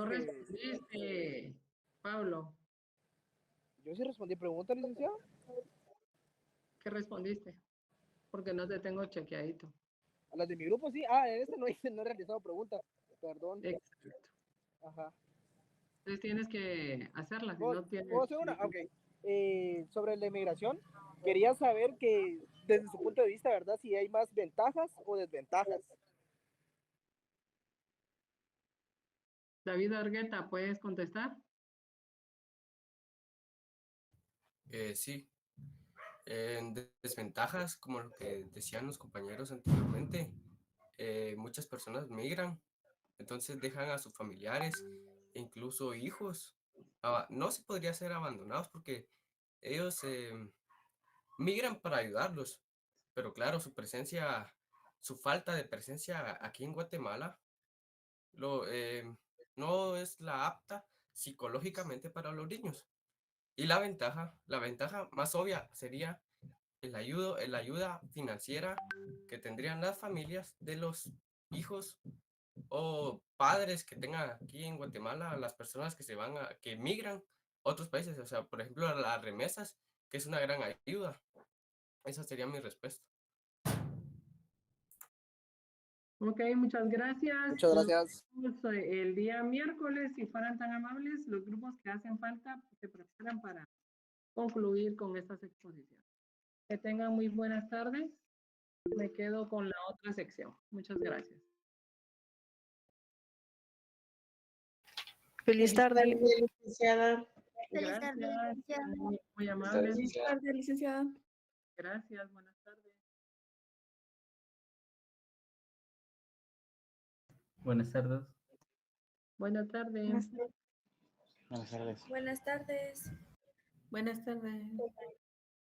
respondiste, Pablo. Yo sí respondí pregunta, licenciado. ¿Qué respondiste? Porque no te tengo chequeadito. A las de mi grupo sí. Ah, en este no hice, no he realizado preguntas. Perdón. Exacto. Ajá. Entonces tienes que hacerlas, si ¿Puedo, no tienes... ¿puedo hacer una? Ok. Sobre la inmigración, quería saber que desde su punto de vista, ¿verdad? Si hay más ventajas o desventajas. David Argueta, ¿puedes contestar? Sí, en desventajas, como lo que decían los compañeros anteriormente, muchas personas migran, entonces dejan a sus familiares e incluso hijos. No se podría ser abandonados porque ellos migran para ayudarlos, pero claro, su falta de presencia aquí en Guatemala no es la apta psicológicamente para los niños. Y la ventaja más obvia sería la ayuda financiera que tendrían las familias de los hijos o padres que tengan aquí en Guatemala, las personas que migran a otros países, o sea, por ejemplo, las remesas, que es una gran ayuda. Esa sería mi respuesta. Ok, muchas gracias. Muchas Nos gracias. vemos el día miércoles, si fueran tan amables, los grupos que hacen falta se preparan para concluir con estas exposiciones. Que tengan muy buenas tardes. Me quedo con la otra sección. Muchas gracias. Feliz tarde, licenciada. Feliz tarde, Gracias, licenciada. muy amables. Feliz tarde, licenciada. Gracias, buenas tardes. Buenas tardes. Buenas tardes. Buenas tardes. Buenas tardes. Buenas tardes.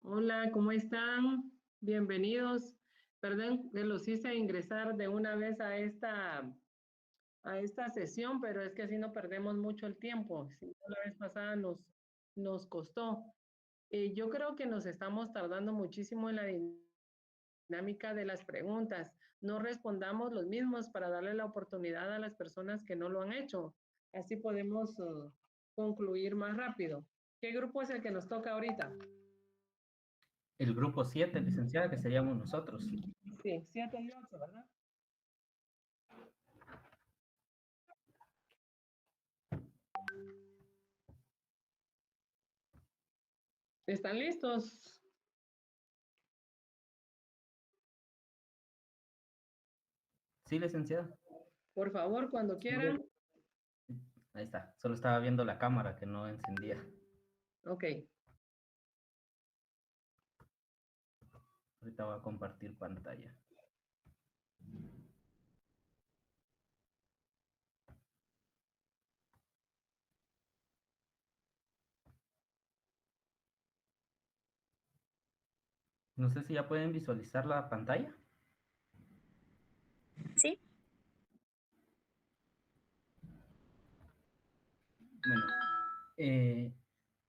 Hola, ¿cómo están? Bienvenidos. Perdón que los hice ingresar de una vez a esta sesión, pero es que así no perdemos mucho el tiempo. Si no, la vez pasada nos costó. Yo creo que nos estamos tardando muchísimo en la dinámica de las preguntas. No respondamos los mismos para darle la oportunidad a las personas que no lo han hecho. Así podemos concluir más rápido. ¿Qué grupo es el que nos toca ahorita? El grupo 7, licenciada, que seríamos nosotros. Sí, 7 y 8, ¿verdad? ¿Están listos? Sí, licenciada. Por favor, cuando quieran. Ahí está. Solo estaba viendo la cámara que no encendía. Ok. Ahorita voy a compartir pantalla. No sé si ya pueden visualizar la pantalla. Sí. Bueno,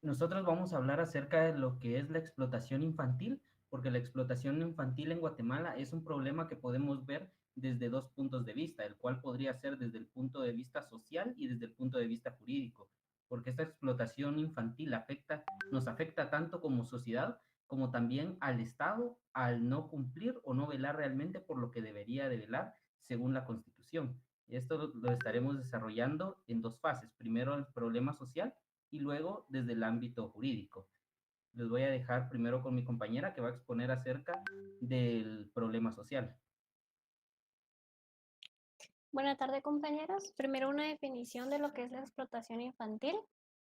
nosotros vamos a hablar acerca de lo que es la explotación infantil, porque la explotación infantil en Guatemala es un problema que podemos ver desde dos puntos de vista, el cual podría ser desde el punto de vista social y desde el punto de vista jurídico, porque esta explotación infantil nos afecta tanto como sociedad como también al Estado al no cumplir o no velar realmente por lo que debería de velar según la Constitución. Esto lo estaremos desarrollando en dos fases. Primero el problema social y luego desde el ámbito jurídico. Les voy a dejar primero con mi compañera que va a exponer acerca del problema social. Buenas tardes, compañeros. Primero, una definición de lo que es la explotación infantil.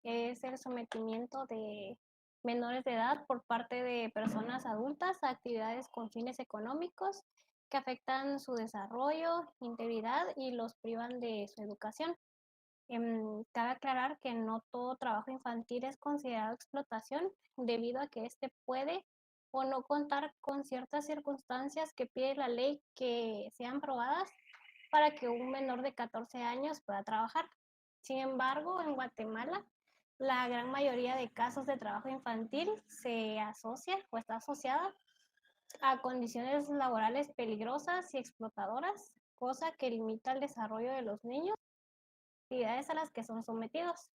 Es el sometimiento de menores de edad por parte de personas adultas a actividades con fines económicos que afectan su desarrollo, integridad y los privan de su educación. Cabe aclarar que no todo trabajo infantil es considerado explotación debido a que éste puede o no contar con ciertas circunstancias que pide la ley que sean probadas para que un menor de 14 años pueda trabajar. Sin embargo, en Guatemala, la gran mayoría de casos de trabajo infantil se asocia o está asociada a condiciones laborales peligrosas y explotadoras, cosa que limita el desarrollo de los niños actividades a las que son sometidos.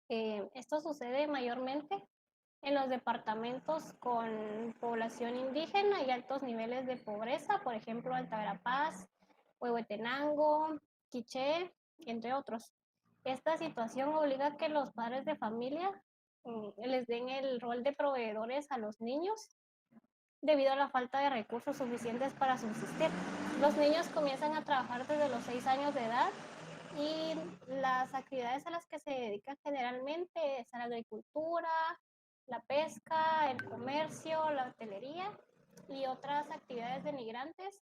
Esto sucede mayormente en los departamentos con población indígena y altos niveles de pobreza, por ejemplo, Alta Verapaz, Huehuetenango, Quiché, entre otros. Esta situación obliga a que los padres de familia les den el rol de proveedores a los niños debido a la falta de recursos suficientes para subsistir. Los niños comienzan a trabajar desde los 6 años de edad y las actividades a las que se dedican generalmente es a la agricultura, la pesca, el comercio, la hotelería y otras actividades denigrantes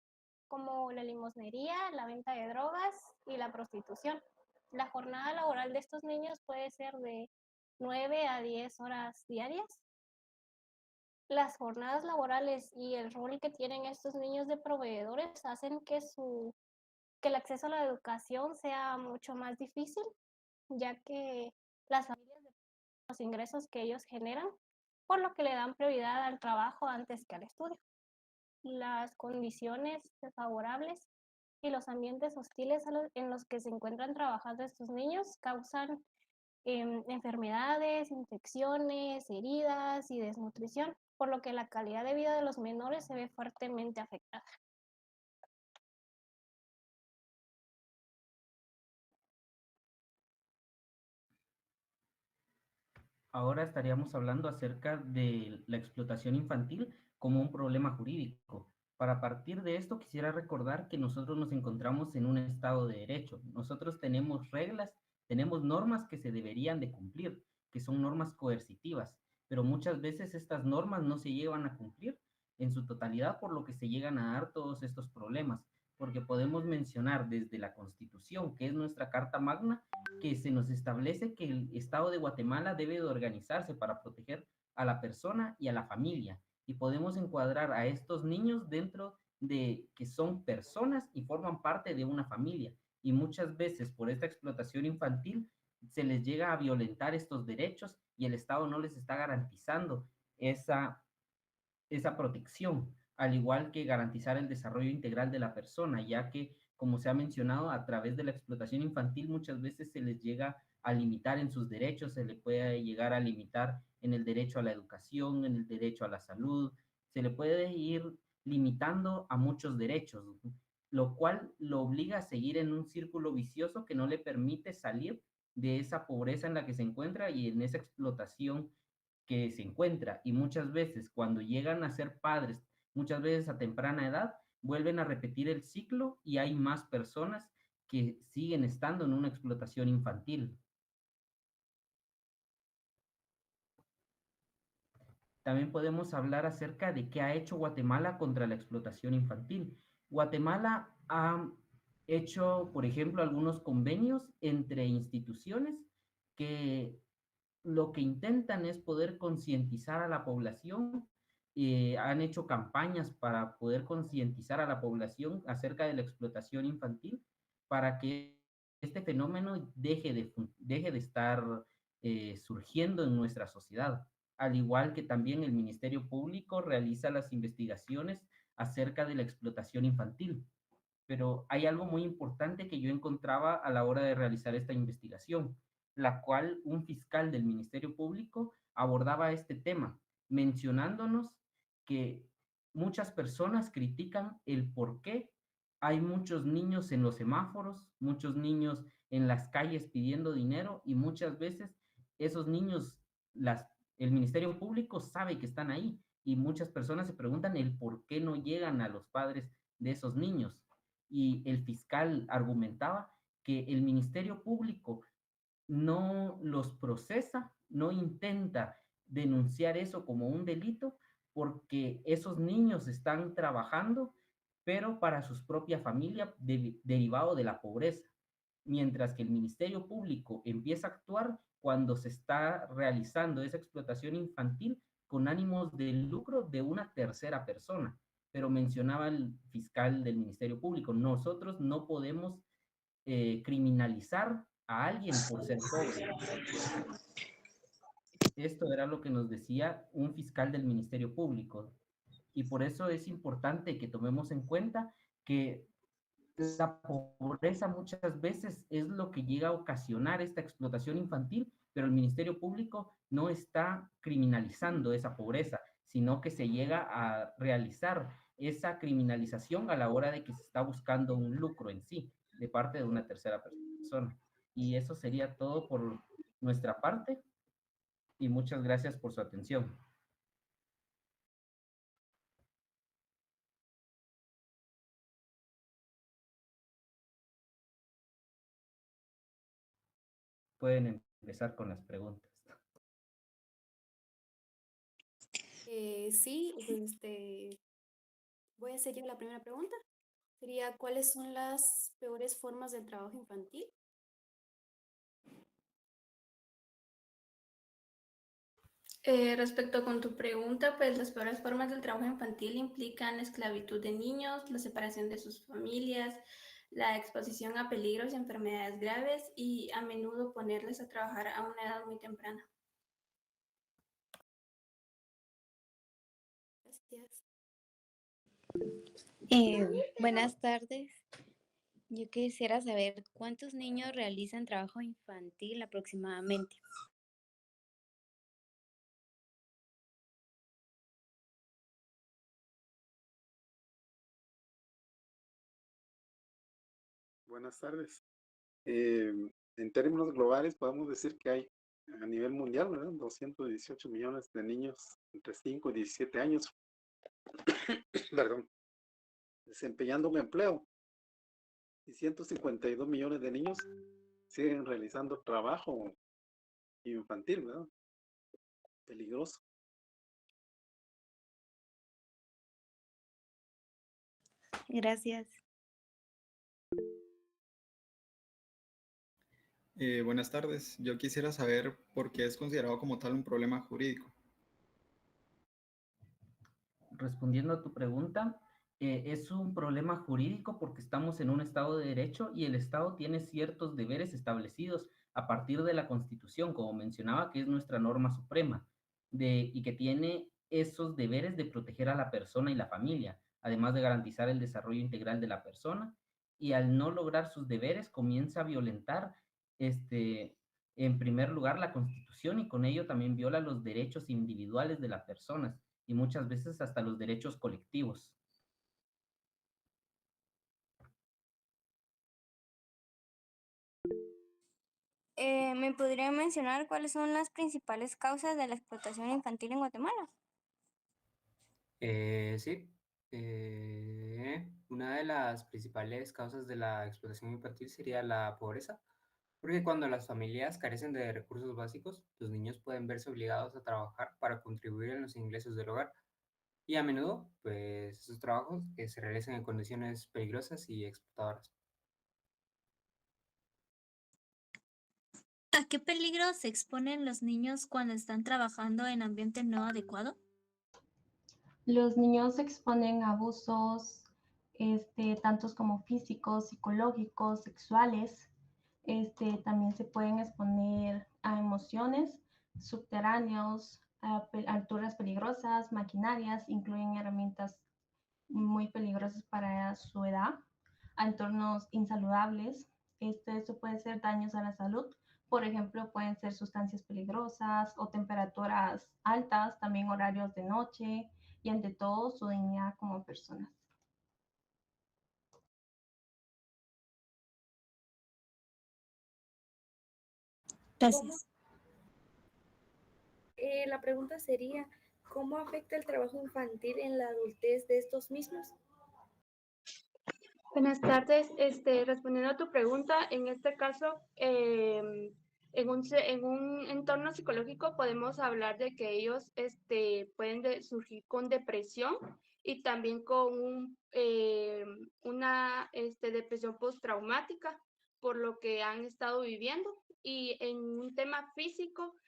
como la limosnería, la venta de drogas y la prostitución. La jornada laboral de estos niños puede ser de 9 a 10 horas diarias. Las jornadas laborales y el rol que tienen estos niños de proveedores hacen que el acceso a la educación sea mucho más difícil, ya que las familias dependen de los ingresos que ellos generan, por lo que le dan prioridad al trabajo antes que al estudio. Las condiciones desfavorables y los ambientes hostiles en los que se encuentran trabajando estos niños causan enfermedades, infecciones, heridas y desnutrición, por lo que la calidad de vida de los menores se ve fuertemente afectada. Ahora estaríamos hablando acerca de la explotación infantil como un problema jurídico. Para partir de esto, quisiera recordar que nosotros nos encontramos en un estado de derecho. Nosotros tenemos reglas, tenemos normas que se deberían de cumplir, que son normas coercitivas, pero muchas veces estas normas no se llevan a cumplir en su totalidad, por lo que se llegan a dar todos estos problemas, porque podemos mencionar desde la Constitución, que es nuestra Carta Magna, que se nos establece que el Estado de Guatemala debe de organizarse para proteger a la persona y a la familia. Y podemos encuadrar a estos niños dentro de que son personas y forman parte de una familia. Y muchas veces por esta explotación infantil se les llega a violentar estos derechos y el Estado no les está garantizando esa protección, al igual que garantizar el desarrollo integral de la persona, ya que, como se ha mencionado, a través de la explotación infantil muchas veces se les llega a limitar en sus derechos, se le puede llegar a limitar en el derecho a la educación, en el derecho a la salud, se le puede ir limitando a muchos derechos, lo cual lo obliga a seguir en un círculo vicioso que no le permite salir de esa pobreza en la que se encuentra y en esa explotación que se encuentra. Y muchas veces cuando llegan a ser padres, muchas veces a temprana edad, vuelven a repetir el ciclo y hay más personas que siguen estando en una explotación infantil. También podemos hablar acerca de qué ha hecho Guatemala contra la explotación infantil. Guatemala ha hecho, por ejemplo, algunos convenios entre instituciones que lo que intentan es poder concientizar a la población. Han hecho campañas para poder concientizar a la población acerca de la explotación infantil para que este fenómeno deje de estar surgiendo en nuestra sociedad. Al igual que también el Ministerio Público realiza las investigaciones acerca de la explotación infantil. Pero hay algo muy importante que yo encontraba a la hora de realizar esta investigación, la cual un fiscal del Ministerio Público abordaba este tema, mencionándonos que muchas personas critican el por qué hay muchos niños en los semáforos, muchos niños en las calles pidiendo dinero y muchas veces esos niños, el Ministerio Público sabe que están ahí y muchas personas se preguntan el por qué no llegan a los padres de esos niños. Y el fiscal argumentaba que el Ministerio Público no los procesa, no intenta denunciar eso como un delito, porque esos niños están trabajando, pero para su propia familia, derivado de la pobreza. Mientras que el Ministerio Público empieza a actuar cuando se está realizando esa explotación infantil con ánimos de lucro de una tercera persona. Pero mencionaba el fiscal del Ministerio Público, nosotros no podemos criminalizar a alguien por ser pobre. Esto era lo que nos decía un fiscal del Ministerio Público. Y por eso es importante que tomemos en cuenta que La pobreza muchas veces es lo que llega a ocasionar esta explotación infantil, pero el Ministerio Público no está criminalizando esa pobreza, sino que se llega a realizar esa criminalización a la hora de que se está buscando un lucro en sí, de parte de una tercera persona. Y eso sería todo por nuestra parte, y muchas gracias por su atención. Pueden empezar con las preguntas. Sí, voy a hacer yo la primera pregunta. Sería, ¿cuáles son las peores formas del trabajo infantil? Respecto con tu pregunta, pues las peores formas del trabajo infantil implican la esclavitud de niños, la separación de sus familias, la exposición a peligros y enfermedades graves y a menudo ponerles a trabajar a una edad muy temprana. Gracias. Buenas tardes. Yo quisiera saber cuántos niños realizan trabajo infantil aproximadamente. Buenas tardes. En términos globales podemos decir que hay a nivel mundial, ¿verdad? 218 millones de niños entre 5 y 17 años, perdón, desempeñando un empleo, y 152 millones de niños siguen realizando trabajo infantil, ¿verdad? Peligroso. Gracias. Buenas tardes. Yo quisiera saber por qué es considerado como tal un problema jurídico. Respondiendo a tu pregunta, es un problema jurídico porque estamos en un Estado de Derecho y el Estado tiene ciertos deberes establecidos a partir de la Constitución, como mencionaba, que es nuestra norma suprema, y que tiene esos deberes de proteger a la persona y la familia, además de garantizar el desarrollo integral de la persona, y al no lograr sus deberes comienza a violentar, en primer lugar, la Constitución y con ello también viola los derechos individuales de las personas y muchas veces hasta los derechos colectivos. ¿Me podría mencionar cuáles son las principales causas de la explotación infantil en Guatemala? Sí. Una de las principales causas de la explotación infantil sería la pobreza, porque cuando las familias carecen de recursos básicos, los niños pueden verse obligados a trabajar para contribuir en los ingresos del hogar. Y a menudo, pues, esos trabajos que se realizan en condiciones peligrosas y explotadoras. ¿A qué peligro se exponen los niños cuando están trabajando en ambiente no adecuado? Los niños se exponen a abusos, tantos como físicos, psicológicos, sexuales. También se pueden exponer a emociones, subterráneos, a alturas peligrosas, maquinarias, incluyen herramientas muy peligrosas para su edad, a entornos insaludables. Esto puede ser daños a la salud. Por ejemplo, pueden ser sustancias peligrosas o temperaturas altas, también horarios de noche y ante todo su dignidad como personas. Gracias. La pregunta sería, ¿cómo afecta el trabajo infantil en la adultez de estos mismos? Buenas tardes. Respondiendo a tu pregunta, en este caso, en un entorno psicológico podemos hablar de que ellos pueden surgir con depresión y también con una depresión postraumática por lo que han estado viviendo. Y en un tema físico,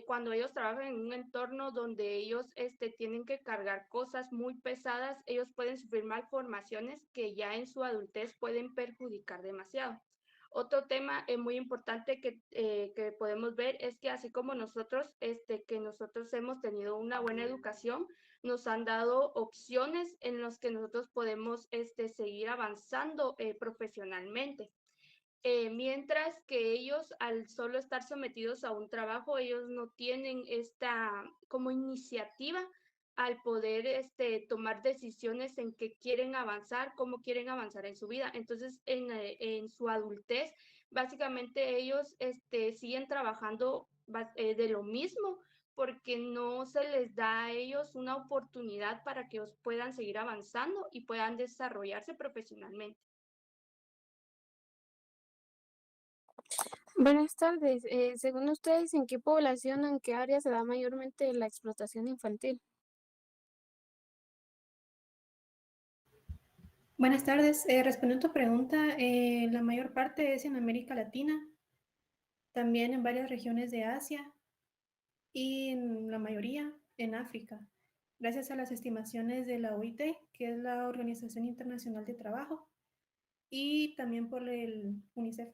cuando ellos trabajan en un entorno donde ellos tienen que cargar cosas muy pesadas, ellos pueden sufrir malformaciones que ya en su adultez pueden perjudicar demasiado. Otro tema muy importante que podemos ver es que así como nosotros, que nosotros hemos tenido una buena educación, nos han dado opciones en las que nosotros podemos seguir avanzando profesionalmente. Mientras que ellos, al solo estar sometidos a un trabajo, ellos no tienen esta como iniciativa al poder tomar decisiones en qué quieren avanzar, cómo quieren avanzar en su vida. Entonces, en su adultez, básicamente ellos siguen trabajando de lo mismo porque no se les da a ellos una oportunidad para que ellos puedan seguir avanzando y puedan desarrollarse profesionalmente. Buenas tardes. Según ustedes, ¿en qué población o en qué área se da mayormente la explotación infantil? Buenas tardes. Respondiendo a tu pregunta, la mayor parte es en América Latina, también en varias regiones de Asia y en la mayoría en África, gracias a las estimaciones de la OIT, que es la Organización Internacional de Trabajo, y también por el UNICEF.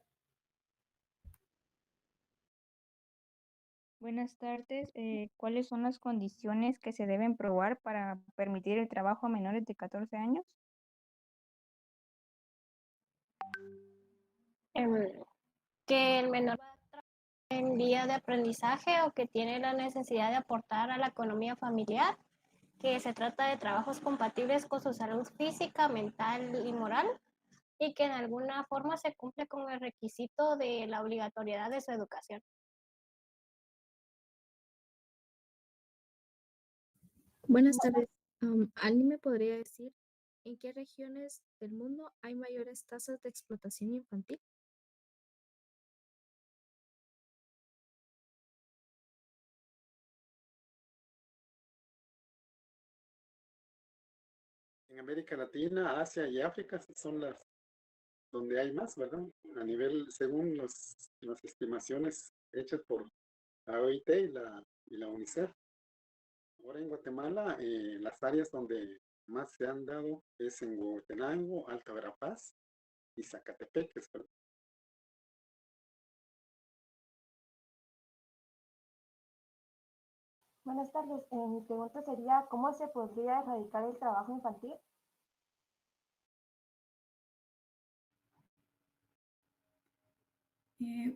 Buenas tardes. ¿Cuáles son las condiciones que se deben probar para permitir el trabajo a menores de 14 años? Que el menor va en vía de aprendizaje o que tiene la necesidad de aportar a la economía familiar, que se trata de trabajos compatibles con su salud física, mental y moral, y que en alguna forma se cumple con el requisito de la obligatoriedad de su educación. Buenas tardes. ¿Alguien me podría decir en qué regiones del mundo hay mayores tasas de explotación infantil? En América Latina, Asia y África son las donde hay más, ¿verdad? A nivel, según las estimaciones hechas por la OIT y la UNICEF. Ahora en Guatemala, las áreas donde más se han dado es en Huehuetenango, Alta Verapaz y Zacatepeques, ¿verdad? Buenas tardes. Mi pregunta sería, ¿cómo se podría erradicar el trabajo infantil?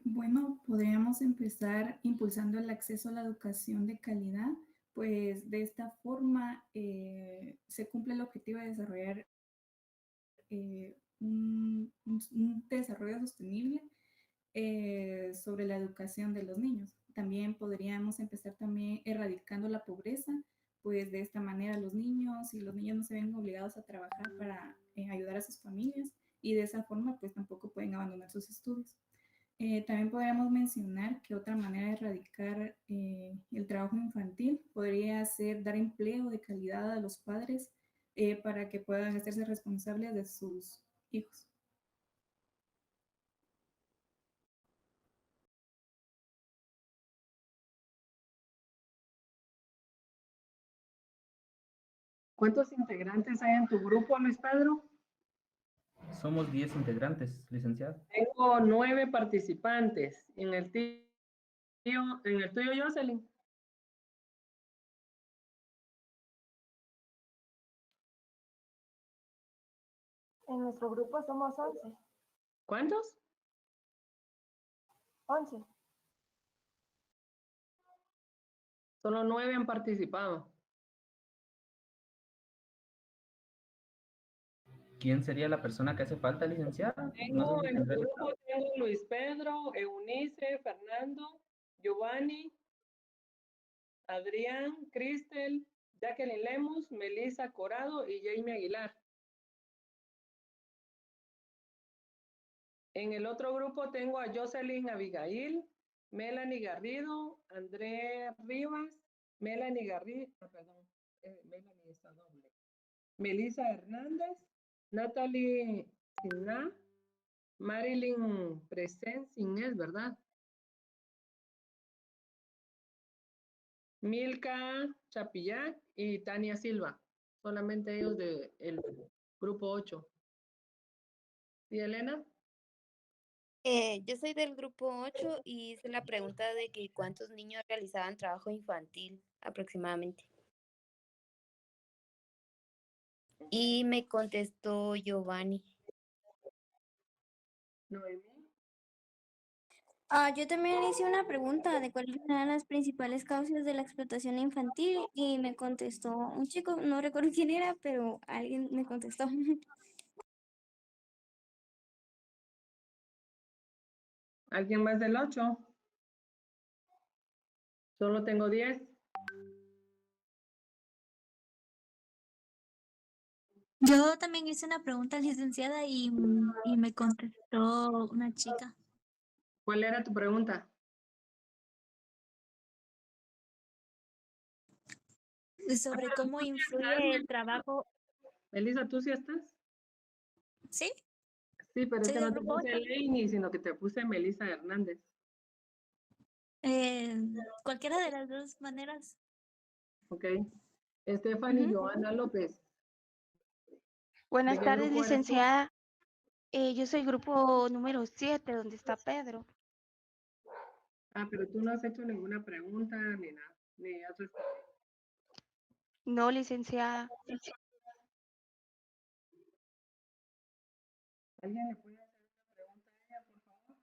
Bueno, podríamos empezar impulsando el acceso a la educación de calidad, pues de esta forma se cumple el objetivo de desarrollar un desarrollo sostenible sobre la educación de los niños. También podríamos empezar también erradicando la pobreza, pues de esta manera los niños no se ven obligados a trabajar para ayudar a sus familias y de esa forma pues tampoco pueden abandonar sus estudios. También podríamos mencionar que otra manera de erradicar el trabajo infantil podría ser dar empleo de calidad a los padres para que puedan hacerse responsables de sus hijos. ¿Cuántos integrantes hay en tu grupo, Luis Pedro? Somos 10 integrantes, licenciado. Tengo 9 participantes. En el tuyo, Jocelyn. En nuestro grupo somos 11. ¿Cuántos? 11. Solo 9 han participado. ¿Quién sería la persona que hace falta, licenciada? Tengo en el grupo tengo Luis Pedro, Eunice, Fernando, Giovanni, Adrián, Cristel, Jacqueline Lemus, Melissa Corado y Jamie Aguilar. En el otro grupo tengo a Jocelyn Abigail, Melanie Garrido, André Rivas, Melanie Garrido, Melanie está doble. Melissa Hernández, Natalie Siná, Marilyn Inés, ¿verdad? Milka Chapillac y Tania Silva. Solamente ellos del grupo 8. ¿Y Elena? Yo soy del grupo 8 y hice la pregunta de que cuántos niños realizaban trabajo infantil aproximadamente. Y me contestó Giovanni. Yo también hice una pregunta de cuáles eran las principales causas de la explotación infantil y me contestó un chico, no recuerdo quién era, pero alguien me contestó. ¿Alguien más del 8? Solo tengo 10. Yo también hice una pregunta, licenciada, y me contestó una chica. ¿Cuál era tu pregunta? Sobre cómo influye el trabajo. Elisa, ¿tú sí estás? ¿Sí? Sí, pero es Soy que del no te grupo puse 8. Leini, sino que te puse Melissa Hernández. Cualquiera de las dos maneras. Ok. Stephanie Joana López. Buenas ¿De qué tardes, grupo eres tú? licenciada. Yo soy grupo número 7, donde está Pedro. Ah, pero tú no has hecho ninguna pregunta ni nada, ni has respondido. No, licenciada. ¿Alguien le puede hacer una pregunta a ella, por favor?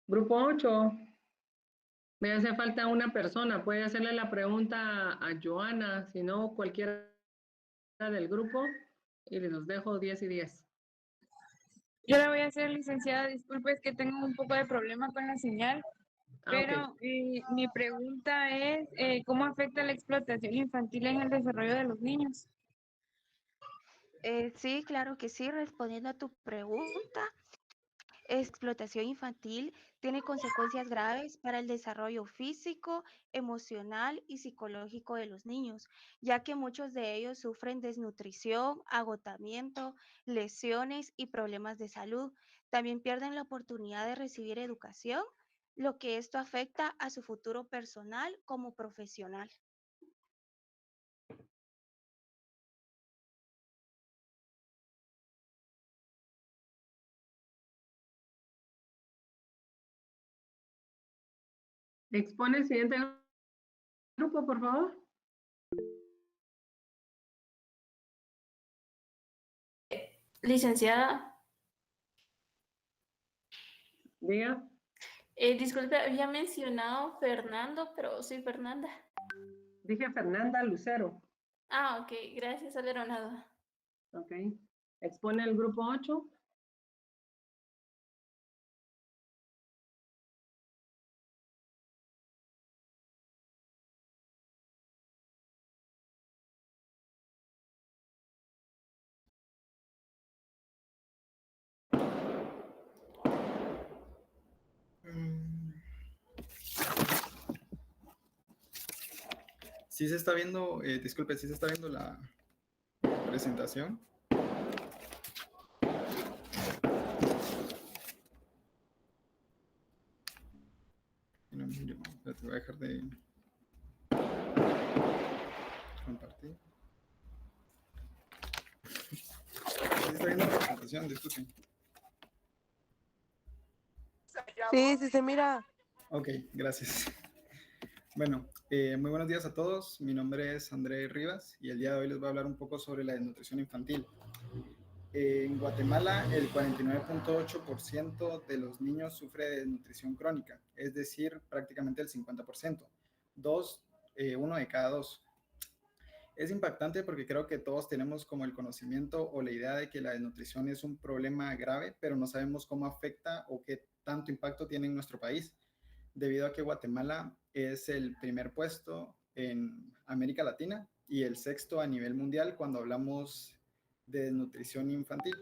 Grupo 8. Me hace falta una persona. Puede hacerle la pregunta a Joana, si no, cualquiera del grupo. Y les dejo 10 y 10. Yo la voy a hacer, licenciada. Disculpe, es que tengo un poco de problema con la señal. Ah, ok. Pero mi pregunta es, ¿cómo afecta la explotación infantil en el desarrollo de los niños? Sí, claro que sí. Respondiendo a tu pregunta, explotación infantil tiene consecuencias graves para el desarrollo físico, emocional y psicológico de los niños, ya que muchos de ellos sufren desnutrición, agotamiento, lesiones y problemas de salud. También pierden la oportunidad de recibir educación, lo que esto afecta a su futuro personal como profesional. Expone el siguiente grupo, por favor. Licenciada, Diga. disculpe, había mencionado Fernando, pero soy Fernanda. Dije Fernanda Lucero. Ah, ok, gracias, solo era una duda. Ok. Expone el grupo 8. Sí se está viendo, disculpe, sí se está viendo la presentación. No, yo te voy a dejar de compartir. Sí se está viendo la presentación, disculpe. Sí, sí se mira. Ok, gracias. Bueno, muy buenos días a todos. Mi nombre es André Rivas y el día de hoy les voy a hablar un poco sobre la desnutrición infantil. En Guatemala, el 49.8% de los niños sufre de desnutrición crónica, es decir, prácticamente el 50%. Uno de cada dos. Es impactante porque creo que todos tenemos como el conocimiento o la idea de que la desnutrición es un problema grave, pero no sabemos cómo afecta o qué tanto impacto tiene en nuestro país, debido a que Guatemala es el primer puesto en América Latina y el sexto a nivel mundial cuando hablamos de desnutrición infantil.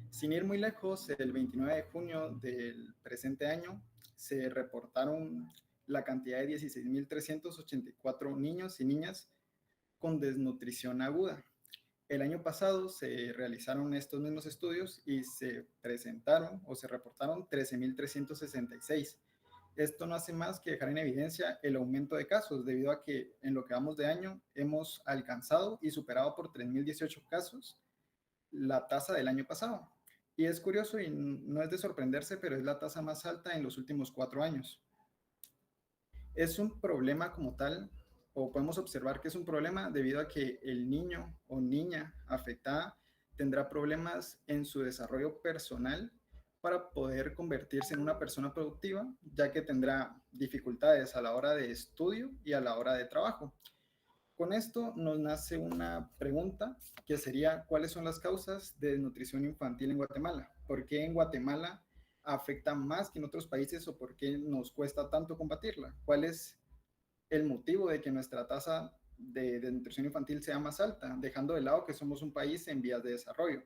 Sin ir muy lejos, el 29 de junio del presente año se reportaron la cantidad de 16.384 niños y niñas con desnutrición aguda. El año pasado se realizaron estos mismos estudios y se presentaron o se reportaron 13.366. Esto no hace más que dejar en evidencia el aumento de casos, debido a que en lo que vamos de año hemos alcanzado y superado por 3.018 casos la tasa del año pasado. Y es curioso y no es de sorprenderse, pero es la tasa más alta en los últimos 4 años. Es un problema como tal, o podemos observar que es un problema debido a que el niño o niña afectada tendrá problemas en su desarrollo personal para poder convertirse en una persona productiva, ya que tendrá dificultades a la hora de estudio y a la hora de trabajo. Con esto nos nace una pregunta que sería: ¿cuáles son las causas de desnutrición infantil en Guatemala? ¿Por qué en Guatemala afecta más que en otros países o por qué nos cuesta tanto combatirla? ¿Cuál es el motivo de que nuestra tasa de desnutrición infantil sea más alta, dejando de lado que somos un país en vías de desarrollo?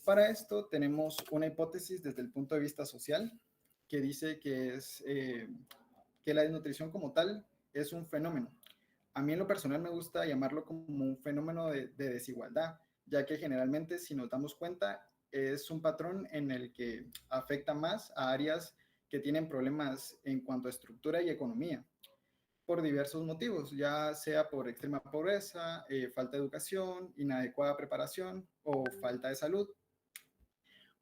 Para esto tenemos una hipótesis desde el punto de vista social que dice que que la desnutrición como tal es un fenómeno. A mí en lo personal me gusta llamarlo como un fenómeno de desigualdad, ya que generalmente, si nos damos cuenta, es un patrón en el que afecta más a áreas que tienen problemas en cuanto a estructura y economía, por diversos motivos, ya sea por extrema pobreza, falta de educación, inadecuada preparación o falta de salud.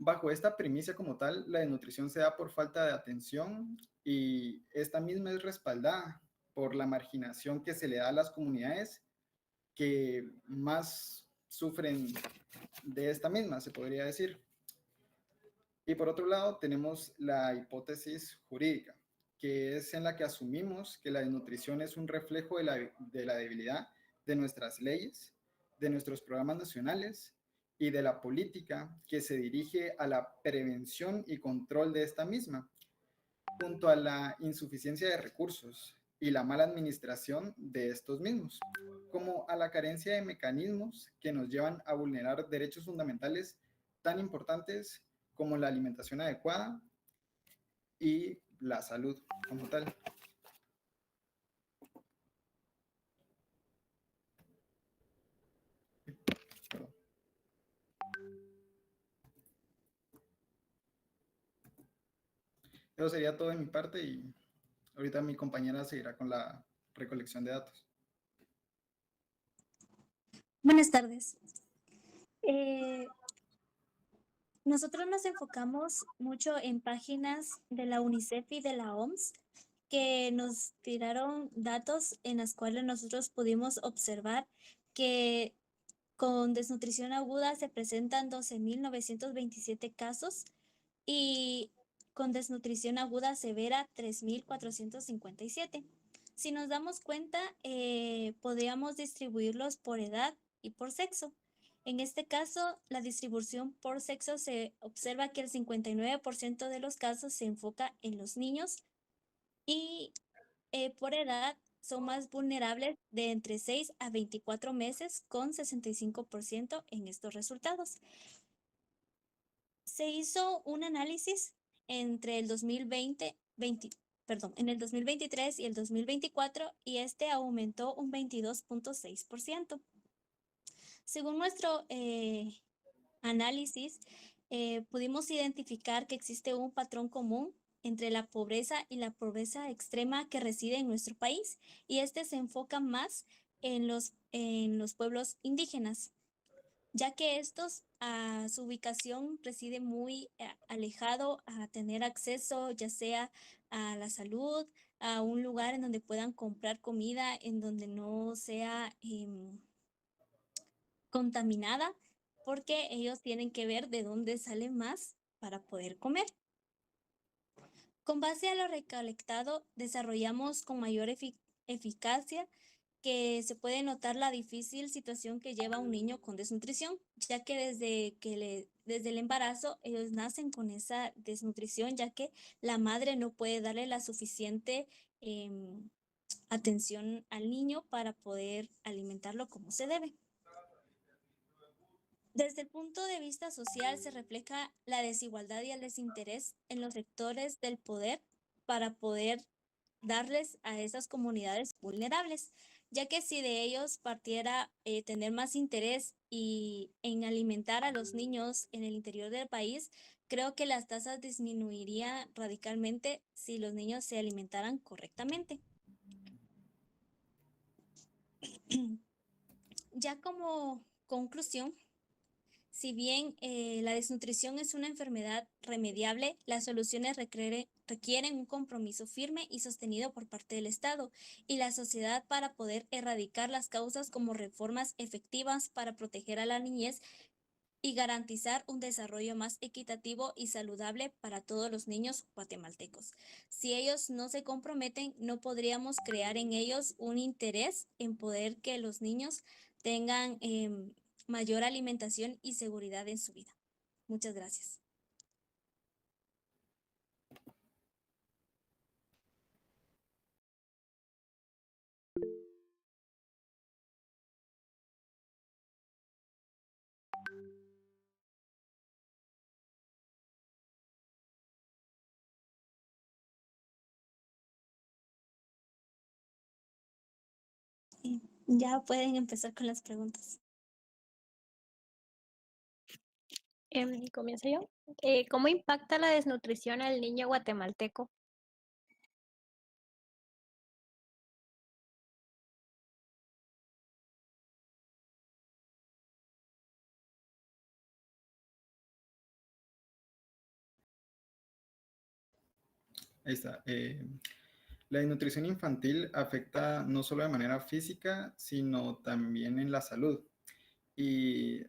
Bajo esta premisa como tal, la desnutrición se da por falta de atención y esta misma es respaldada por la marginación que se le da a las comunidades que más sufren de esta misma, se podría decir. Y por otro lado, tenemos la hipótesis jurídica, que es en la que asumimos que la desnutrición es un reflejo de la debilidad de nuestras leyes, de nuestros programas nacionales y de la política que se dirige a la prevención y control de esta misma, junto a la insuficiencia de recursos y la mala administración de estos mismos, como a la carencia de mecanismos que nos llevan a vulnerar derechos fundamentales tan importantes como la alimentación adecuada y la salud como tal. Eso sería todo de mi parte y ahorita mi compañera seguirá con la recolección de datos. Buenas tardes. Nosotros nos enfocamos mucho en páginas de la UNICEF y de la OMS que nos tiraron datos en las cuales nosotros pudimos observar que con desnutrición aguda se presentan 12.927 casos y con desnutrición aguda severa 3.457. Si nos damos cuenta, podríamos distribuirlos por edad y por sexo. En este caso, la distribución por sexo se observa que el 59% de los casos se enfoca en los niños y por edad son más vulnerables de entre 6 a 24 meses con 65% en estos resultados. Se hizo un análisis entre el 2023 y el 2024 y este aumentó un 22.6%. Según nuestro análisis, pudimos identificar que existe un patrón común entre la pobreza y la pobreza extrema que reside en nuestro país, y este se enfoca más en los pueblos indígenas, ya que estos a su ubicación reside muy alejado a tener acceso ya sea a la salud, a un lugar en donde puedan comprar comida, en donde no sea contaminada, porque ellos tienen que ver de dónde sale más para poder comer. Con base a lo recolectado, desarrollamos con mayor eficacia que se puede notar la difícil situación que lleva un niño con desnutrición, ya que desde el embarazo ellos nacen con esa desnutrición, ya que la madre no puede darle la suficiente atención al niño para poder alimentarlo como se debe. Desde el punto de vista social se refleja la desigualdad y el desinterés en los sectores del poder para poder darles a esas comunidades vulnerables, ya que si de ellos partiera tener más interés en alimentar a los niños en el interior del país, Creo que las tasas disminuirían radicalmente si los niños se alimentaran correctamente. Ya como conclusión, si bien la desnutrición es una enfermedad remediable, las soluciones requieren un compromiso firme y sostenido por parte del Estado y la sociedad para poder erradicar las causas como reformas efectivas para proteger a la niñez y garantizar un desarrollo más equitativo y saludable para todos los niños guatemaltecos. Si ellos no se comprometen, no podríamos crear en ellos un interés en poder que los niños tengan mayor alimentación y seguridad en su vida. Muchas gracias. Ya pueden empezar con las preguntas. Comienzo yo. ¿Cómo impacta la desnutrición al niño guatemalteco? Ahí está. La desnutrición infantil afecta no solo de manera física, sino también en la salud. Y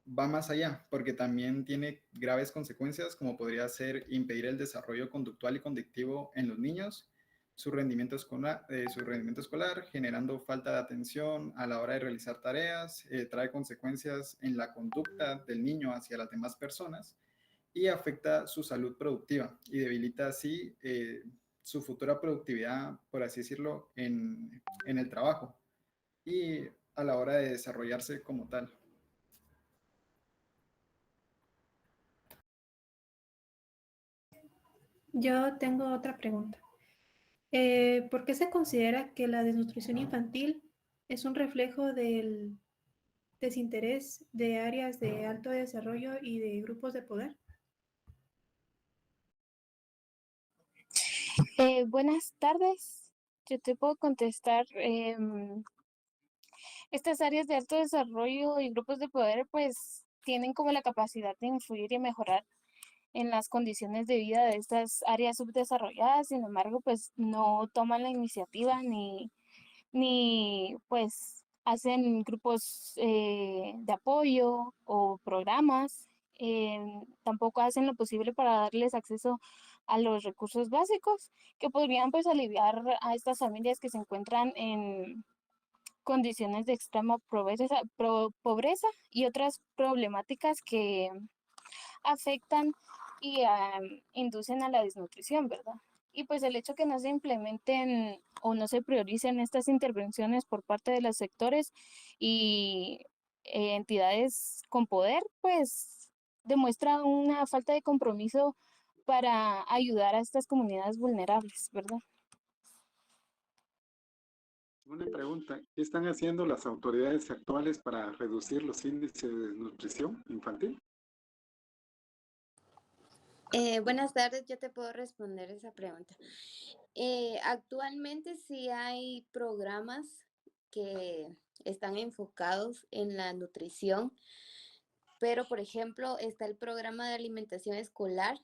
va más allá, porque también tiene graves consecuencias, como podría ser impedir el desarrollo conductual y conductivo en los niños, su rendimiento escolar, generando falta de atención a la hora de realizar tareas, trae consecuencias en la conducta del niño hacia las demás personas y afecta su salud productiva y debilita así su futura productividad, por así decirlo, en el trabajo y a la hora de desarrollarse como tal. Yo tengo otra pregunta. ¿Por qué se considera que la desnutrición infantil es un reflejo del desinterés de áreas de alto desarrollo y de grupos de poder? Buenas tardes. Yo te puedo contestar. Estas áreas de alto desarrollo y grupos de poder pues tienen como la capacidad de influir y mejorar en las condiciones de vida de estas áreas subdesarrolladas. Sin embargo, pues no toman la iniciativa ni pues hacen grupos de apoyo o programas. Tampoco hacen lo posible para darles acceso a los recursos básicos que podrían pues aliviar a estas familias que se encuentran en condiciones de extrema pobreza y otras problemáticas que afectan y inducen a la desnutrición, ¿verdad? Y pues el hecho que no se implementen o no se prioricen estas intervenciones por parte de los sectores y entidades con poder, pues demuestra una falta de compromiso para ayudar a estas comunidades vulnerables, ¿verdad? Una pregunta, ¿qué están haciendo las autoridades actuales para reducir los índices de desnutrición infantil? Buenas tardes, yo te puedo responder esa pregunta. Actualmente sí hay programas que están enfocados en la nutrición, pero por ejemplo está el programa de alimentación escolar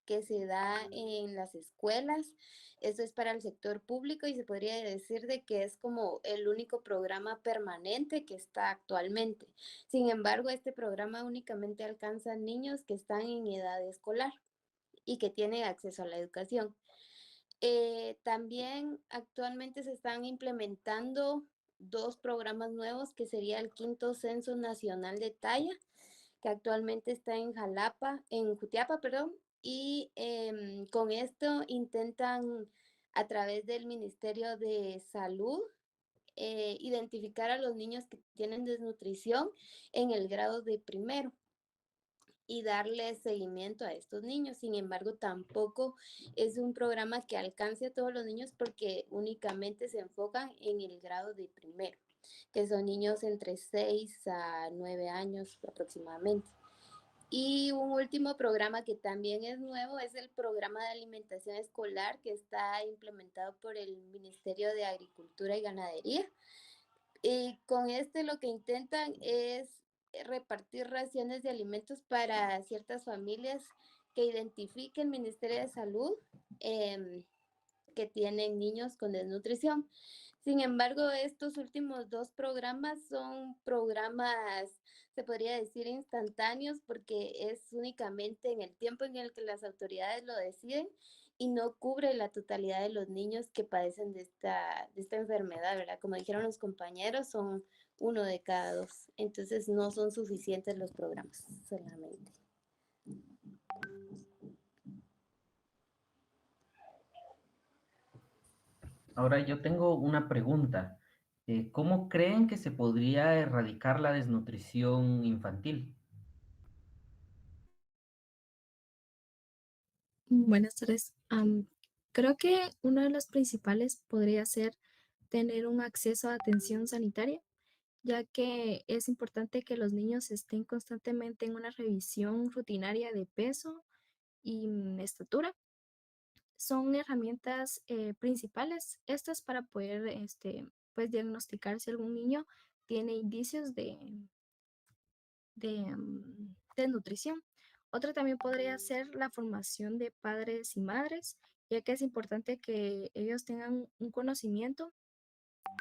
que se da en las escuelas. Eso es para el sector público y se podría decir de que es como el único programa permanente que está actualmente. Sin embargo, este programa únicamente alcanza a niños que están en edad escolar y que tienen acceso a la educación. También actualmente se están implementando dos programas nuevos que sería el quinto Censo Nacional de Talla, que actualmente está en Jutiapa, perdón, y con esto intentan a través del Ministerio de Salud identificar a los niños que tienen desnutrición en el grado de primero y darle seguimiento a estos niños. Sin embargo, tampoco es un programa que alcance a todos los niños porque únicamente se enfocan en el grado de primero, que son niños entre 6 a 9 años aproximadamente. Y un último programa que también es nuevo es el programa de alimentación escolar que está implementado por el Ministerio de Agricultura y Ganadería. Y con este lo que intentan es repartir raciones de alimentos para ciertas familias que identifique el Ministerio de Salud que tienen niños con desnutrición. Sin embargo, estos últimos dos programas son programas, se podría decir, instantáneos, porque es únicamente en el tiempo en el que las autoridades lo deciden y no cubre la totalidad de los niños que padecen de esta enfermedad, ¿verdad? Como dijeron los compañeros, son 1 de cada 2. Entonces, no son suficientes los programas solamente. Ahora yo tengo una pregunta. ¿Cómo creen que se podría erradicar la desnutrición infantil? Buenas tardes. Creo que uno de los principales podría ser tener un acceso a atención sanitaria, ya que es importante que los niños estén constantemente en una revisión rutinaria de peso y estatura. Son herramientas principales estas para poder pues, diagnosticar si algún niño tiene indicios de desnutrición. Otra también podría ser la formación de padres y madres, ya que es importante que ellos tengan un conocimiento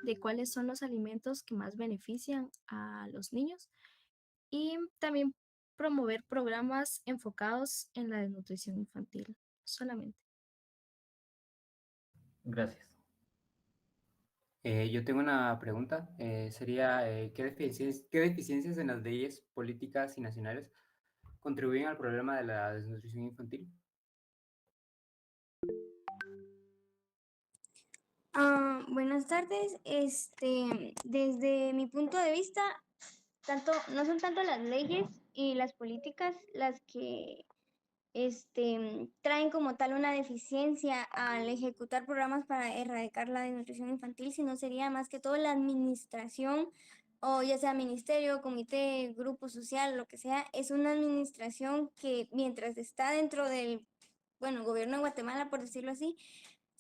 de cuáles son los alimentos que más benefician a los niños y también promover programas enfocados en la desnutrición infantil solamente. Gracias. Yo tengo una pregunta. Sería, ¿qué deficiencias en las leyes políticas y nacionales contribuyen al problema de la desnutrición infantil? Buenas tardes. Desde mi punto de vista, no son tanto las leyes y las políticas las que traen como tal una deficiencia al ejecutar programas para erradicar la desnutrición infantil, sino sería más que todo la administración, o ya sea ministerio, comité, grupo social, lo que sea, es una administración que mientras está dentro del, bueno, gobierno de Guatemala, por decirlo así,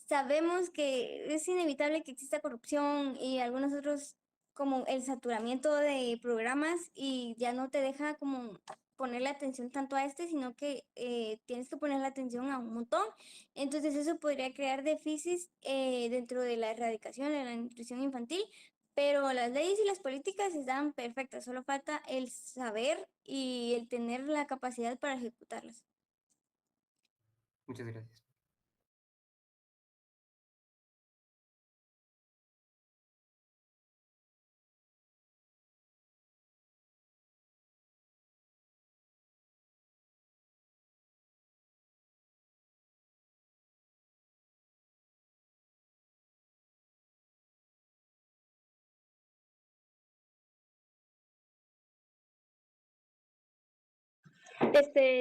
sabemos que es inevitable que exista corrupción y algunos otros como el saturamiento de programas y ya no te deja como ponerle atención tanto a sino que tienes que ponerle atención a un montón. Entonces eso podría crear déficits dentro de la erradicación de la nutrición infantil, pero las leyes y las políticas están perfectas, solo falta el saber y el tener la capacidad para ejecutarlas. Muchas gracias.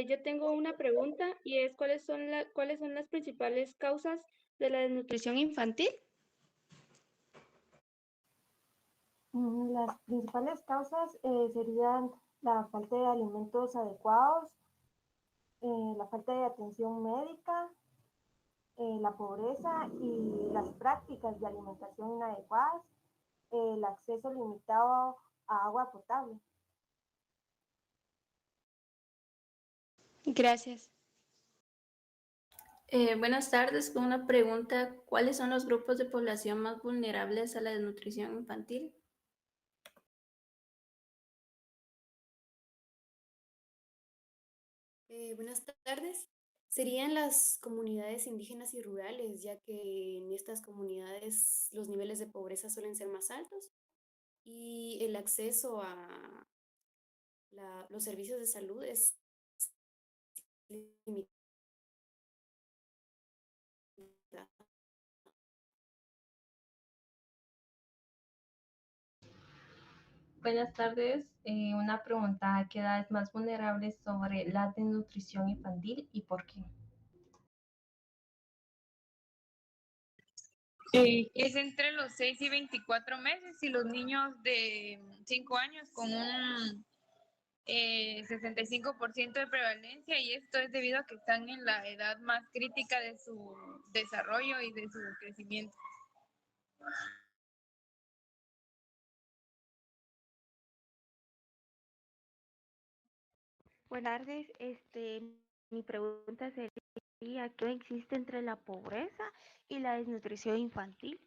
Yo tengo una pregunta y es ¿cuáles son las principales causas de la desnutrición infantil? Las principales causas serían la falta de alimentos adecuados, la falta de atención médica, la pobreza y las prácticas de alimentación inadecuadas, el acceso limitado a agua potable. Gracias. Buenas tardes, con una pregunta. ¿Cuáles son los grupos de población más vulnerables a la desnutrición infantil? Buenas tardes. Serían las comunidades indígenas y rurales, ya que en estas comunidades los niveles de pobreza suelen ser más altos y el acceso a los servicios de salud es limitado. Buenas tardes. Una pregunta, ¿a qué edad es más vulnerable sobre la desnutrición infantil y por qué? Es entre los 6 y 24 meses y los niños de 5 años con un 65% de prevalencia, y esto es debido a que están en la edad más crítica de su desarrollo y de su crecimiento. Buenas tardes. Mi pregunta sería, ¿qué existe entre la pobreza y la desnutrición infantil?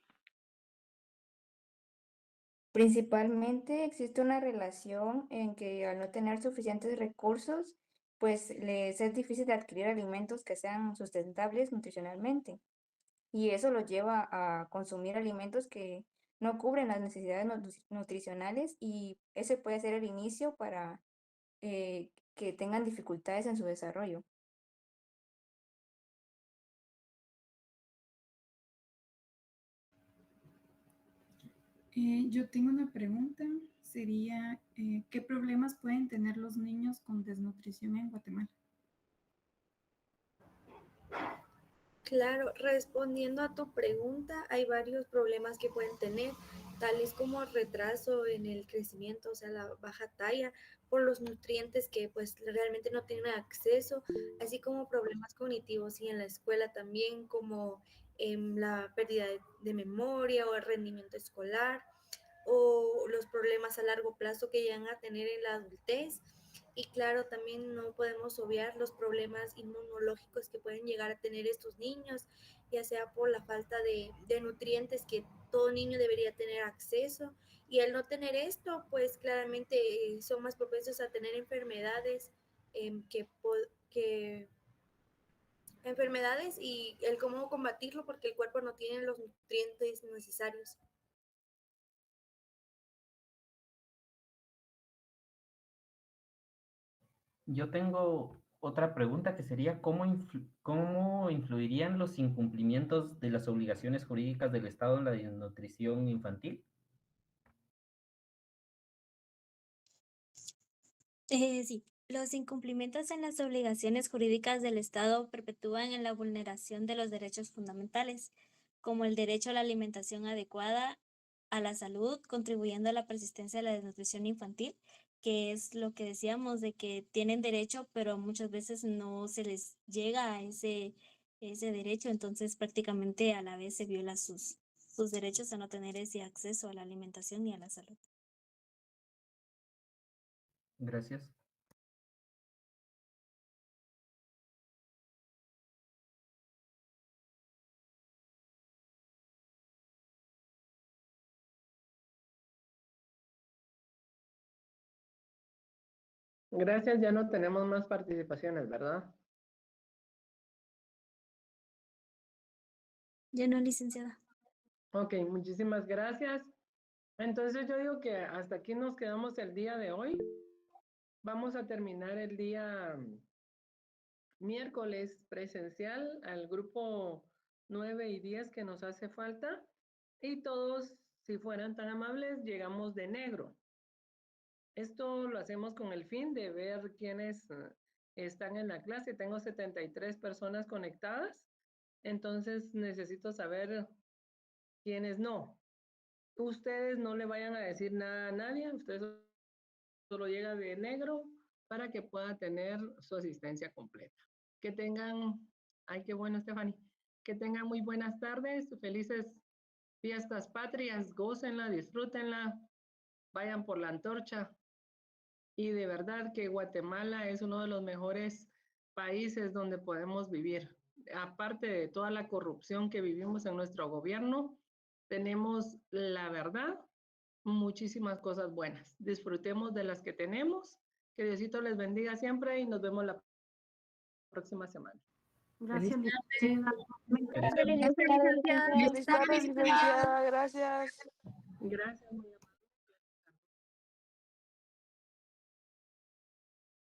Principalmente existe una relación en que al no tener suficientes recursos, pues les es difícil de adquirir alimentos que sean sustentables nutricionalmente. Y eso los lleva a consumir alimentos que no cubren las necesidades nutricionales, y ese puede ser el inicio para que tengan dificultades en su desarrollo. Yo tengo una pregunta, sería, ¿qué problemas pueden tener los niños con desnutrición en Guatemala? Claro, respondiendo a tu pregunta, hay varios problemas que pueden tener, tales como retraso en el crecimiento, o sea, la baja talla, por los nutrientes que pues realmente no tienen acceso, así como problemas cognitivos y en la escuela también, como la pérdida de memoria o el rendimiento escolar, o los problemas a largo plazo que llegan a tener en la adultez. Y claro, también no podemos obviar los problemas inmunológicos que pueden llegar a tener estos niños, ya sea por la falta de nutrientes que todo niño debería tener acceso. Y al no tener esto, pues claramente son más propensos a tener enfermedades, que enfermedades, y el cómo combatirlo porque el cuerpo no tiene los nutrientes necesarios. Yo tengo otra pregunta que sería, ¿cómo influirían los incumplimientos de las obligaciones jurídicas del Estado en la desnutrición infantil? Sí, los incumplimientos en las obligaciones jurídicas del Estado perpetúan en la vulneración de los derechos fundamentales, como el derecho a la alimentación adecuada, a la salud, contribuyendo a la persistencia de la desnutrición infantil, que es lo que decíamos de que tienen derecho, pero muchas veces no se les llega a ese derecho, entonces prácticamente a la vez se viola sus derechos a no tener ese acceso a la alimentación y a la salud. Gracias. Gracias, ya no tenemos más participaciones, ¿verdad? Ya no, licenciada. Ok, muchísimas gracias. Entonces yo digo que hasta aquí nos quedamos el día de hoy. Vamos a terminar el día miércoles presencial al grupo 9 y 10 que nos hace falta. Y todos, si fueran tan amables, llegamos de negro. Esto lo hacemos con el fin de ver quiénes están en la clase. Tengo 73 personas conectadas, entonces necesito saber quiénes no. Ustedes no le vayan a decir nada a nadie, ustedes solo llegan de negro para que pueda tener su asistencia completa. Que tengan, ay, qué bueno, Stephanie, que tengan muy buenas tardes, felices fiestas patrias, gócenla, disfrútenla, vayan por la antorcha. Y de verdad que Guatemala es uno de los mejores países donde podemos vivir. Aparte de toda la corrupción que vivimos en nuestro gobierno, tenemos, la verdad, muchísimas cosas buenas. Disfrutemos de las que tenemos. Que Diosito les bendiga siempre y nos vemos la próxima semana. Gracias, Feliz licenciada. Feliz tarde, licenciada. Feliz tarde, licenciada. Gracias. Gracias, muy amable.